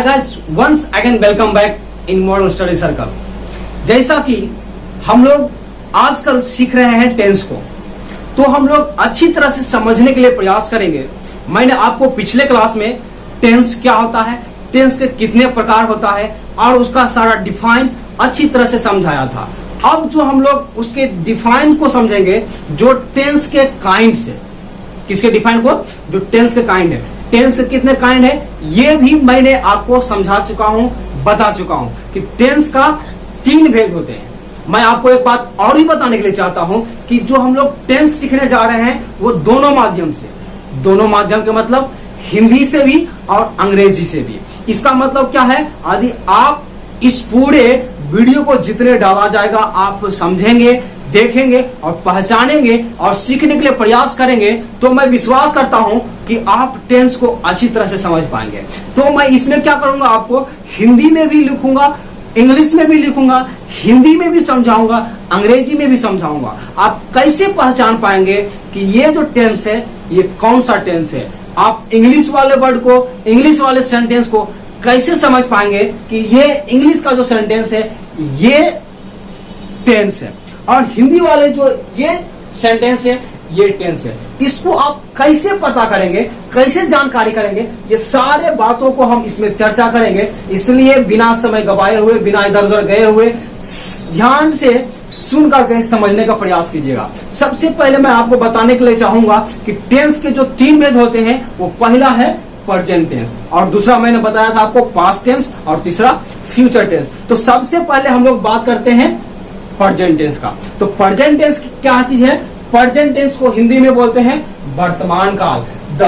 guys, once again welcome back in Modern Study Circle। जैसा कि हम लोग आजकल सीख रहे हैं टेंस को, तो हम लोग अच्छी तरह से समझने के लिए प्रयास करेंगे। मैंने आपको पिछले क्लास में टेंस क्या होता है, टेंस के कितने प्रकार होता है और उसका सारा डिफाइन अच्छी तरह से समझाया था। अब जो हम लोग उसके डिफाइन को समझेंगे, जो टेंस के काइंड से, किसके डिफाइन को, जो टेंस के काइंड है, टेंस के कितने काइंड है ये भी मैंने आपको समझा चुका हूं, बता चुका हूं कि टेंस का 3 भेद होते हैं। मैं आपको एक बात और भी बताने के लिए चाहता हूं कि जो हम लोग टेंस सीखने जा रहे हैं वो दोनों माध्यम से, दोनों माध्यम के मतलब हिंदी से भी और अंग्रेजी से भी। इसका मतलब क्या है, यदि आप इस पूरे वीडियो को जितने डाला जाएगा आप समझेंगे, देखेंगे और पहचानेंगे और सीखने के लिए प्रयास करेंगे, तो मैं विश्वास करता हूं कि आप टेंस को अच्छी तरह से समझ पाएंगे। तो मैं इसमें क्या करूंगा, आपको हिंदी में भी लिखूंगा, इंग्लिश में भी लिखूंगा, हिंदी में भी समझाऊंगा, अंग्रेजी में भी समझाऊंगा। आप कैसे पहचान पाएंगे कि ये जो टेंस है ये कौन सा टेंस है। आप इंग्लिश वाले वर्ड को, इंग्लिश वाले सेंटेंस को कैसे समझ पाएंगे कि ये इंग्लिश का जो सेंटेंस है ये टेंस है, और हिंदी वाले जो ये सेंटेंस है ये टेंस है। इसको आप कैसे पता करेंगे, कैसे जानकारी करेंगे, ये सारे बातों को हम इसमें चर्चा करेंगे। इसलिए बिना समय गवाए हुए, बिना इधर उधर गए हुए ध्यान से सुन करके समझने का प्रयास कीजिएगा। सबसे पहले मैं आपको बताने के लिए चाहूंगा कि टेंस के जो 3 भेद होते हैं, वो पहला है प्रेजेंट टेंस, और दूसरा मैंने बताया था आपको पास्ट टेंस, और तीसरा फ्यूचर टेंस। तो सबसे पहले हम लोग बात करते हैं प्रेजेंट टेंस का। तो प्रेजेंट टेंस क्या चीज है, प्रेजेंट टेंस को हिंदी में बोलते हैं वर्तमान काल। द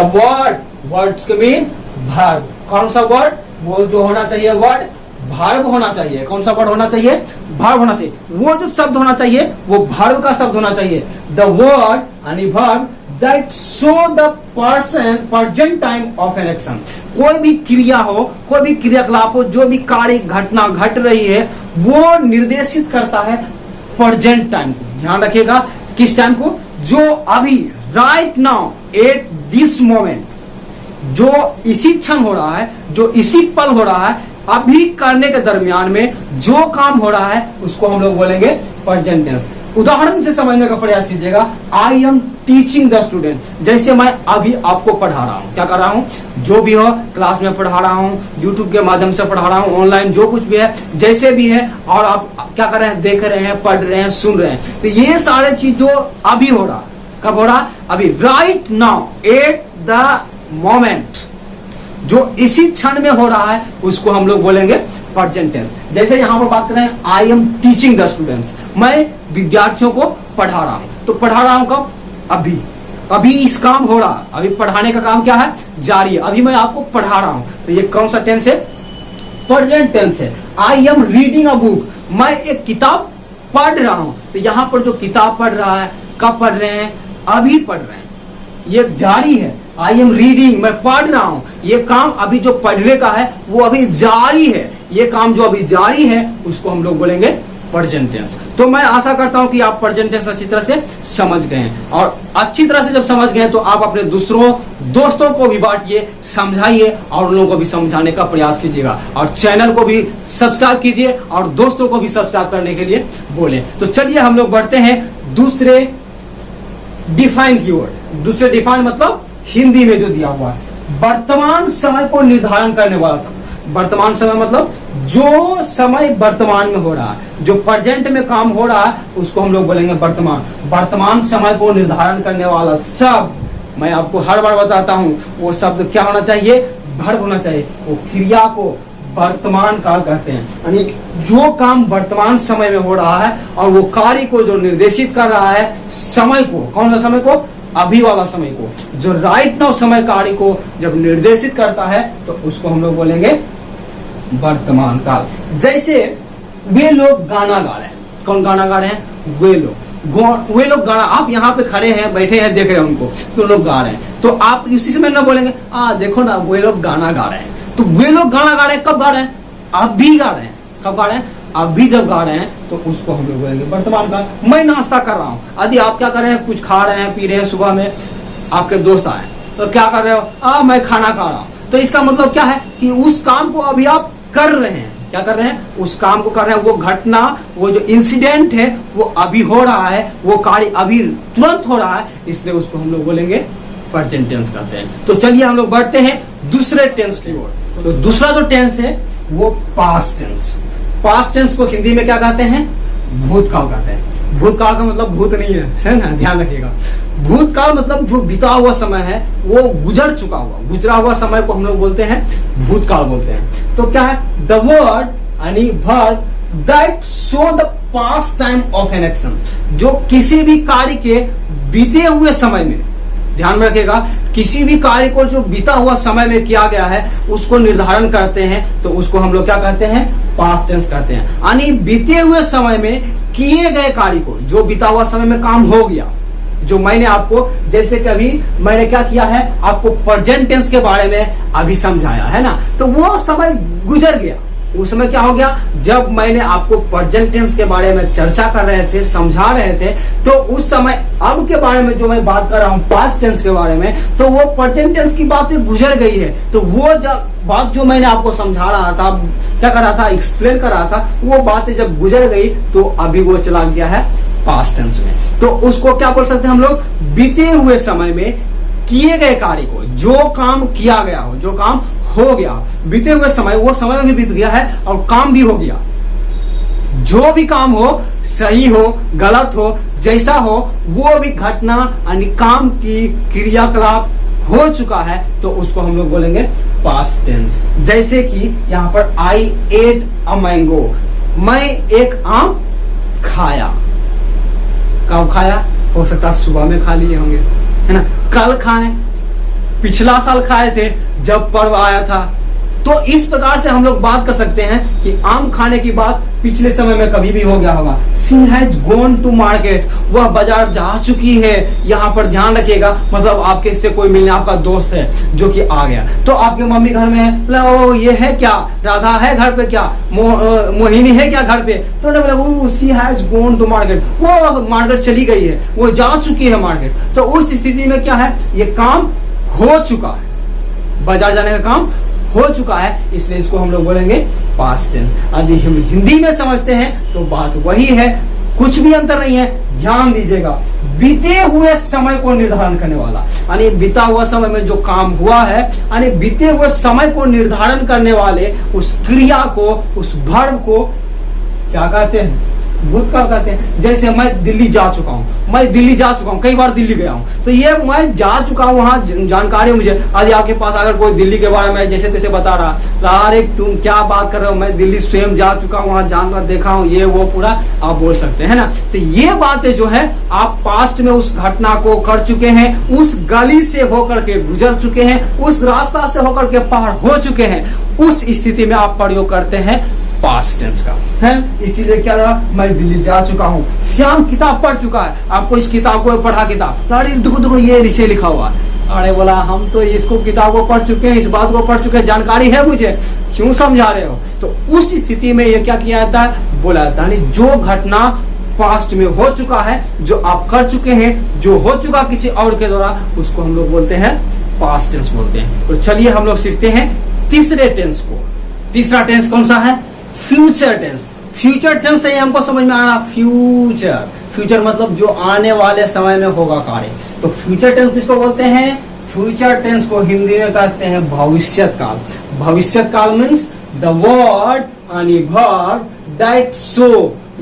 वर्ड्स के मीन वर्ब। कौन सा वर्ड, वो जो होना चाहिए वर्ड वर्ब होना चाहिए। कौन सा वर्ड होना चाहिए, वर्ब होना चाहिए। वो जो शब्द होना चाहिए वो वर्ब का शब्द होना चाहिए। द वर्ड यानी verb that show the person present time of an action। कोई भी क्रिया हो, कोई भी क्रियाकलाप हो, जो भी कार्य घटना घट रही है, वो निर्देशित करता है प्रेजेंट टाइम को। ध्यान रखिएगा, किस टाइम को, जो अभी right now at this moment, जो इसी क्षण हो रहा है, जो इसी पल हो रहा है, अभी करने के दरमियान में जो काम हो रहा है उसको हम लोग बोलेंगे प्रेजेंट टेंस। उदाहरण से समझने का प्रयास कीजिएगा। I am teaching the student, जैसे मैं अभी आपको पढ़ा रहा हूं। क्या कर रहा हूं, जो भी हो क्लास में पढ़ा रहा हूं, यूट्यूब के माध्यम से पढ़ा रहा हूं, ऑनलाइन जो कुछ भी है, जैसे भी है, और आप क्या कर रहे हैं, देख रहे हैं, पढ़ रहे हैं, सुन रहे हैं। तो ये सारे चीज जो अभी हो रहा, कब हो रहा, अभी right now at the moment, जो इसी क्षण में हो रहा है, उसको हम लोग बोलेंगे प्रेजेंट टेंस। जैसे यहां पर बात कर रहे हैं, I am teaching the students, मैं विद्यार्थियों को पढ़ा रहा हूं। तो पढ़ा रहा हूं कब, अभी, अभी इस काम हो रहा, अभी पढ़ाने का काम क्या है, जारी है, अभी मैं आपको पढ़ा रहा हूं। तो ये कौन सा टेंस है, प्रेजेंट टेंस है। I am reading a book, मैं एक किताब पढ़ रहा हूं। तो यहां पर जो किताब पढ़ रहा है, कब पढ़ रहे हैं, अभी पढ़ रहे हैं, ये जारी है। आई एम रीडिंग, मैं पढ़ रहा हूं, ये काम अभी जो पढ़ने का है वो अभी जारी है, ये काम जो अभी जारी है उसको हम लोग बोलेंगे प्रेजेंट टेंस। तो मैं आशा करता हूं कि आप प्रेजेंट टेंस अच्छी तरह से समझ गए हैं, और अच्छी तरह से जब समझ गए तो आप अपने दूसरों दोस्तों को भी बांटिए, समझाइए और उन लोगों को भी समझाने का प्रयास कीजिएगा, और चैनल को भी सब्सक्राइब कीजिए और दोस्तों को भी सब्सक्राइब करने के लिए बोले। तो चलिए हम लोग बढ़ते हैं दूसरे डिफाइन की ओर। दूसरे डिफाइन मतलब हिंदी में जो दिया हुआ है, वर्तमान समय को निर्धारण करने वाला समय। वर्तमान समय मतलब जो समय वर्तमान में हो रहा है, जो प्रेजेंट में काम हो रहा है, उसको हम लोग बोलेंगे वर्तमान। वर्तमान समय को निर्धारण करने वाला शब्द, मैं आपको हर बार बताता हूं, वो शब्द क्या होना चाहिए, वर्ब होना चाहिए। वो क्रिया को वर्तमान काल कहते हैं, यानी जो काम वर्तमान समय में हो रहा है और वो कार्य को जो निर्देशित कर रहा है, समय को, कौन सा समय को, अभी वाला समय को, जो राइट नाउ समय कार्य को जब निर्देशित करता है तो उसको हम लोग बोलेंगे वर्तमान काल। जैसे वे लोग गाना गा रहे हैं, कौन गाना गा रहे हैं, वे लोग गाना, आप यहाँ पे खड़े हैं, बैठे हैं, देख रहे हैं उनको कि वो लोग गा रहे हैं, तो आप इसी समय ना बोलेंगे देखो ना वे लोग गाना गा रहे हैं। तो वे लोग गाना गा रहे हैं, कब गा रहे हैं, अभी गा रहे हैं। कब गा रहे हैं, अभी जब गा रहे हैं, तो उसको हम लोग बोलेंगे वर्तमान काल। मैं नाश्ता कर रहा हूँ, यदि आप क्या कर रहे हैं, कुछ खा रहे हैं, पी रहे हैं, सुबह में आपके दोस्त आए तो क्या कर रहे हो, मैं खाना खा रहा हूँ। तो इसका मतलब क्या है कि उस काम को अभी आप कर रहे हैं। क्या कर रहे हैं? उस काम को कर रहे हैं। वो घटना, वो जो इंसिडेंट है वो अभी हो रहा है, वो कार्य अभी तुरंत हो रहा है, इसलिए उसको हम लोग बोलेंगे प्रेजेंट टेंस कहते हैं। तो चलिए हम लोग बढ़ते हैं दूसरे टेंस की ओर। तो दूसरा जो टेंस है वो पास्ट टेंस। पास्ट टेंस को हिंदी में क्या कहते हैं? भूतकाल कहते हैं। भूतकाल का मतलब भूत नहीं है ना, ध्यान रखिएगा। भूतकाल मतलब जो बीता हुआ समय है, वो गुजर चुका हुआ, गुजरा हुआ समय को हम लोग बोलते हैं भूतकाल बोलते हैं। तो क्या है? द वर्ड यानी verb that show the past time of an action, जो किसी भी कार्य के बीते हुए समय में, ध्यान में रखिएगा, किसी भी कार्य को जो बीता हुआ समय में किया गया है उसको निर्धारण करते हैं, तो उसको हम लोग क्या कहते हैं? पास्ट टेंस कहते हैं। यानी बीते हुए समय में किए गए कार्य को, जो बीता हुआ समय में काम हो गया, जो मैंने आपको, जैसे कि अभी मैंने क्या किया है, आपको प्रेजेंट टेंस के बारे में अभी समझाया है ना, तो वो समय गुजर गया। उस समय क्या हो गया? जब मैंने आपको प्रेजेंट टेंस के बारे में चर्चा कर रहे थे, समझा रहे थे, तो उस समय अब के बारे में जो मैं बात कर रहा हूं पास्ट टेंस के बारे में, तो वो प्रेजेंट टेंस की बातें गुजर गई है। तो वो बात जो मैंने आपको समझा रहा था, क्या कर रहा था, एक्सप्लेन कर रहा था, वो बातें जब गुजर गई तो अभी वो चला गया है पास्ट टेंस में। तो उसको क्या बोल सकते हैं हम लोग? बीते हुए समय में किए गए कार्य को, जो काम किया गया हो, जो काम हो गया, बीते हुए समय, वो समय भी बीत गया है और काम भी हो गया। जो भी काम हो, सही हो, गलत हो, जैसा हो, वो भी घटना यानी काम की क्रियाकलाप हो चुका है, तो उसको हम लोग बोलेंगे पास्ट टेंस। जैसे कि यहाँ पर आई एट अ मैंगो, मैं एक आम खाया। कब खाया? हो सकता है सुबह में खा लिए होंगे, है ना, कल खाए, पिछला साल खाए थे जब पर्व आया था। तो इस प्रकार से हम लोग बात कर सकते हैं कि आम खाने की बात पिछले समय में कभी भी हो गया होगा। सी हैज गॉन टू मार्केट, वह बाजार जा चुकी है। यहाँ पर ध्यान रखिएगा, मतलब आपके से कोई मिलने, आपका दोस्त है जो कि आ गया, तो आपके मम्मी घर में है, ओ ये है क्या, राधा है घर पे क्या, मोहिनी है क्या घर पे, तो बोला वो सी हैज गॉन टू मार्केट, वो मार्केट चली गई है, वो जा चुकी है मार्केट। तो उस स्थिति में क्या है? ये काम हो चुका है, बाजार जाने का काम हो चुका है, इसलिए इसको हम लोग बोलेंगे पास्ट टेंस। यदि हम हिंदी में समझते हैं तो बात वही है, कुछ भी अंतर नहीं है। ध्यान दीजिएगा, बीते हुए समय को निर्धारण करने वाला, यानी बीता हुआ समय में जो काम हुआ है, यानी बीते हुए समय को निर्धारण करने वाले उस क्रिया को, उस वर्ब को क्या कहते हैं? भूतकाल कहते हैं। जैसे मैं दिल्ली जा चुका हूँ, मैं दिल्ली जा चुका हूँ, कई बार दिल्ली गया हूँ, तो ये मैं जा चुका हूँ, वहाँ जानकारी मुझे। यदि आपके पास अगर कोई दिल्ली के बारे में जैसे तैसे बता रहा, अरे तुम क्या बात कर रहे हो, मैं दिल्ली स्वयं जा चुका हूँ, वहाँ जानकर देखा हूँ, ये वो पूरा आप बोल सकते हैं ना। तो ये बातें जो है आप पास्ट में उस घटना को कर चुके हैं, उस गली से होकर के गुजर चुके हैं, उस रास्ता से होकर के पार हो चुके हैं, उस स्थिति में आप प्रयोग करते हैं पास्ट टेंस का है। इसीलिए क्या था? मैं दिल्ली जा चुका हूँ। श्याम किताब पढ़ चुका है, आपको इस किताब को पढ़ा किताब, अरे देखो ये नीचे लिखा हुआ, अरे बोला हम तो इसको किताब को पढ़ चुके हैं, इस बात को पढ़ चुके हैं, जानकारी है मुझे, क्यों समझा रहे हो? तो उस स्थिति में ये क्या किया जाता है? बोला जाता है जो घटना पास्ट में हो चुका है, जो आप कर चुके हैं, जो हो चुका किसी और के द्वारा, उसको हम लोग बोलते हैं पास्ट टेंस बोलते हैं। तो चलिए हम लोग सीखते हैं तीसरे टेंस को। तीसरा टेंस कौन सा है? Future tense. फ्यूचर टेंस से हमको समझ में आ रहा, फ्यूचर, फ्यूचर मतलब जो आने वाले समय में होगा कार्य। तो फ्यूचर टेंस किसको बोलते हैं? फ्यूचर टेंस को हिंदी में कहते हैं भविष्यत काल। भविष्यत काल मीन्स द वर्ड यानी वर्ब दैट शो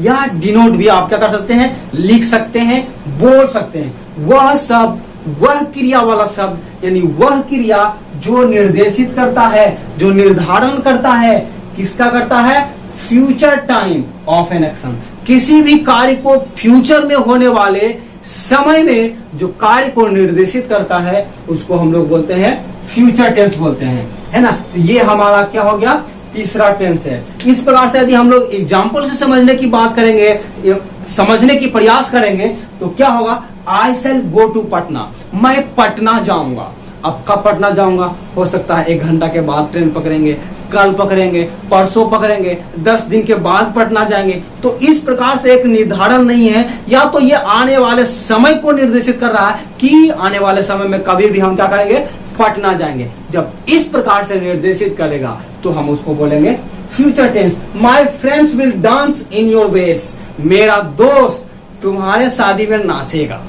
या डिनोट भी आप क्या कर सकते हैं? लिख सकते हैं, बोल सकते हैं। वह शब्द, वह क्रिया वाला शब्द, यानी वह क्रिया जो निर्देशित करता है, जो निर्धारण करता है, किसका करता है? Future time of an action. किसी भी कार्य को फ्यूचर में होने वाले समय में जो कार्य को निर्देशित करता है, उसको हम लोग बोलते हैं फ्यूचर टेंस बोलते हैं, है ना। तो ये हमारा क्या हो गया? तीसरा टेंस है। इस प्रकार से यदि हम लोग एग्जाम्पल से समझने की बात करेंगे, समझने की प्रयास करेंगे, तो क्या होगा? आई शैल गो टू पटना, मैं पटना जाऊंगा। अब कब पटना जाऊंगा? हो सकता है 1 घंटा के बाद ट्रेन पकड़ेंगे, कल पकड़ेंगे, परसों पकड़ेंगे, 10 दिन के बाद पटना जाएंगे। तो इस प्रकार से एक निर्धारण नहीं है, या तो ये आने वाले समय को निर्देशित कर रहा है कि आने वाले समय में कभी भी हम क्या करेंगे? पटना जाएंगे। जब इस प्रकार से निर्देशित करेगा तो हम उसको बोलेंगे future tense. My friends will dance in your weds, मेरा दोस्त तुम्हारे शादी में नाचेगा।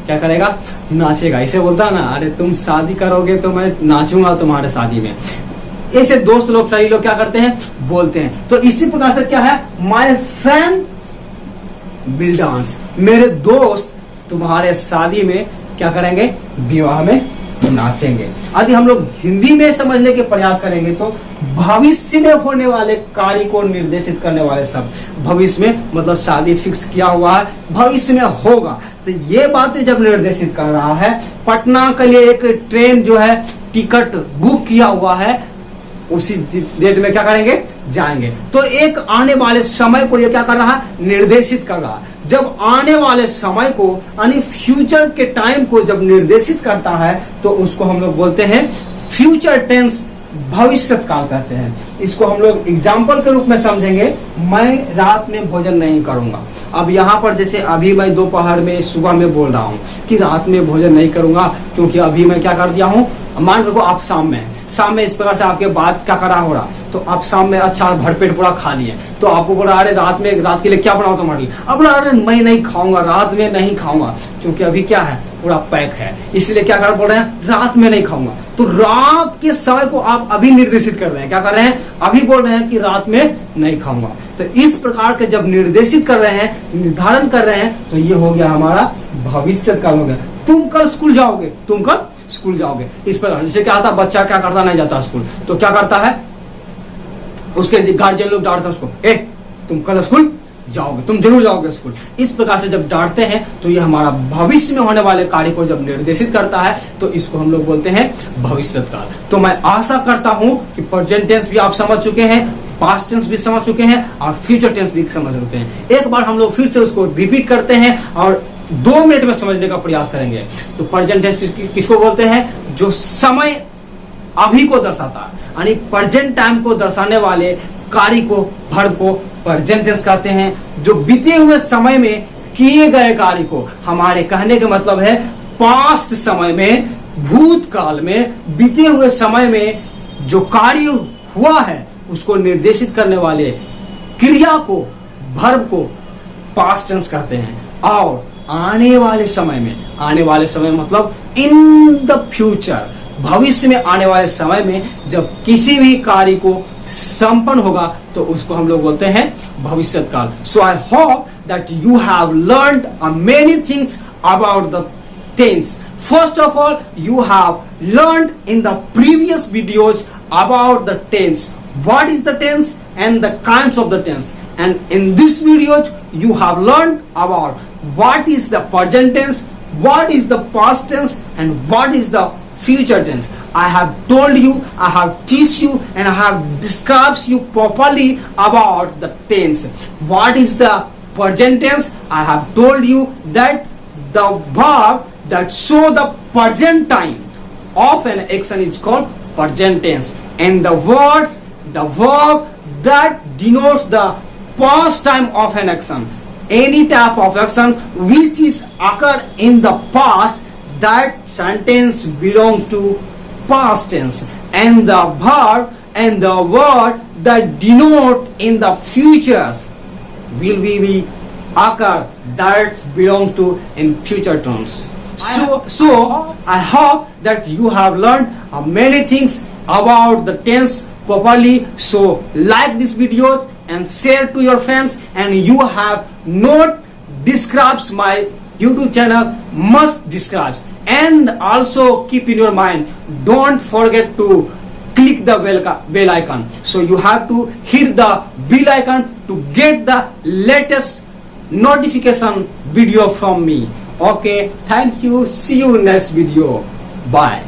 क्या करेगा? नाचेगा। इसे बोलता ना, अरे तुम शादी करोगे तो मैं नाचूंगा तुम्हारे शादी में। ऐसे दोस्त लोग, सही लोग क्या करते हैं? बोलते हैं। तो इसी प्रकार से क्या है? माई फ्रेंड्स विल डांस, मेरे दोस्त तुम्हारे शादी में क्या करेंगे? विवाह में नाचेंगे। यदि हम लोग हिंदी में समझने के प्रयास करेंगे तो भविष्य में होने वाले कार्य को निर्देशित करने वाले शब्द। भविष्य में मतलब शादी फिक्स किया हुआ है, भविष्य में होगा, तो ये बातें जब निर्देशित कर रहा है, पटना के लिए एक ट्रेन जो है टिकट बुक किया हुआ है, उसी डेट में क्या करेंगे? जाएंगे। तो एक आने वाले समय को ये क्या कर रहा है? निर्देशित कर रहा है। जब आने वाले समय को यानी फ्यूचर के टाइम को जब निर्देशित करता है तो उसको हम लोग बोलते हैं फ्यूचर टेंस, भविष्य काल कहते हैं। इसको हम लोग एग्जाम्पल के रूप में समझेंगे। मैं रात में भोजन नहीं करूंगा। अब यहाँ पर जैसे अभी मैं दोपहर में, सुबह में बोल रहा हूँ कि रात में भोजन नहीं करूंगा, क्योंकि अभी मैं क्या कर दिया हूँ, मान लो आप शाम में इस प्रकार से आपके बात क्या करा हो रहा, तो आप शाम में अच्छा भरपेट पूरा खा लिए, तो आपको बोला अरे रात के लिए क्या बनाओ तुम्हारे लिए? अब बोला अरे मैं नहीं खाऊंगा, रात में नहीं खाऊंगा, क्योंकि अभी क्या है, पूरा पैक है, इसलिए क्या कर बोल रहे हैं? रात में नहीं खाऊंगा। तो रात के समय को आप अभी निर्देशित कर रहे हैं। क्या कर रहे हैं? अभी बोल रहे हैं कि रात में नहीं खाऊंगा। तो इस प्रकार के जब निर्देशित कर रहे हैं, निर्धारण कर रहे हैं, तो ये हो गया हमारा भविष्य काल हो गया। तुम कल स्कूल जाओगे, तुम कल स्कूल जाओगे। इस प्रकार जैसे क्या था, बच्चा क्या करता, नहीं जाता स्कूल, तो क्या करता है, उसके गार्जियन लोग डांटते हैं उसको, ए तुम कल स्कूल जाओगे, तुम जरूर जाओगे स्कूल। इस प्रकार से जब डांटते हैं तो ये हमारा भविष्य में होने वाले कार्य को जब निर्देशित करता है तो इसको हम लोग बोलते हैं भविष्य काल। तो मैं आशा करता हूं कि प्रेजेंट टेंस भी आप समझ चुके हैं, पास्ट टेंस भी समझ चुके हैं और फ्यूचर टेंस भी समझ चुके हैं। एक बार हम लोग फिर से उसको रिपीट करते हैं और 2 मिनट में समझने का प्रयास करेंगे। तो प्रेजेंट टेंस किसको बोलते हैं? जो समय अभी को दर्शाता है, यानी प्रेजेंट टाइम को दर्शाने वाले कार्य को, वर्ब को प्रेजेंट टेंस कहते हैं। जो बीते हुए समय में किए गए कार्य को, हमारे कहने का मतलब है पास्ट समय में, भूतकाल में, बीते हुए समय में जो कार्य हुआ है उसको निर्देशित करने वाले क्रिया को, वर्ब को पास्ट टेंस कहते हैं। और आने वाले समय में, आने वाले समय मतलब इन द फ्यूचर, भविष्य में आने वाले समय में जब किसी भी कार्य को संपन्न होगा तो उसको हम लोग बोलते हैं भविष्य काल। So I hope that you have learned many things about the tense. First of all, you have learned in the previous videos about the tense. What is the tense and the kinds of the tense. And in this videos, you have learned about what is the present tense, what is the past tense, and what is the future tense. I have told you, I have teach you, and I have described you properly about the tense. What is the present tense? I have told you that the verb that show the present time of an action is called present tense, and the verb that denotes the past time of an action, any type of action which is occurred in the past, that sentence belongs to past tense, and the verb and the word that denote in the futures will be occur, that belong to in future terms. So I hope that you have learned many things about the tense properly. So like this video and share to your friends, and you have not describes my YouTube channel, must describe, and also keep in your mind, don't forget to click the bell icon. So you have to hit the bell icon to get the latest notification video from me. Okay, thank you, see you next video, bye.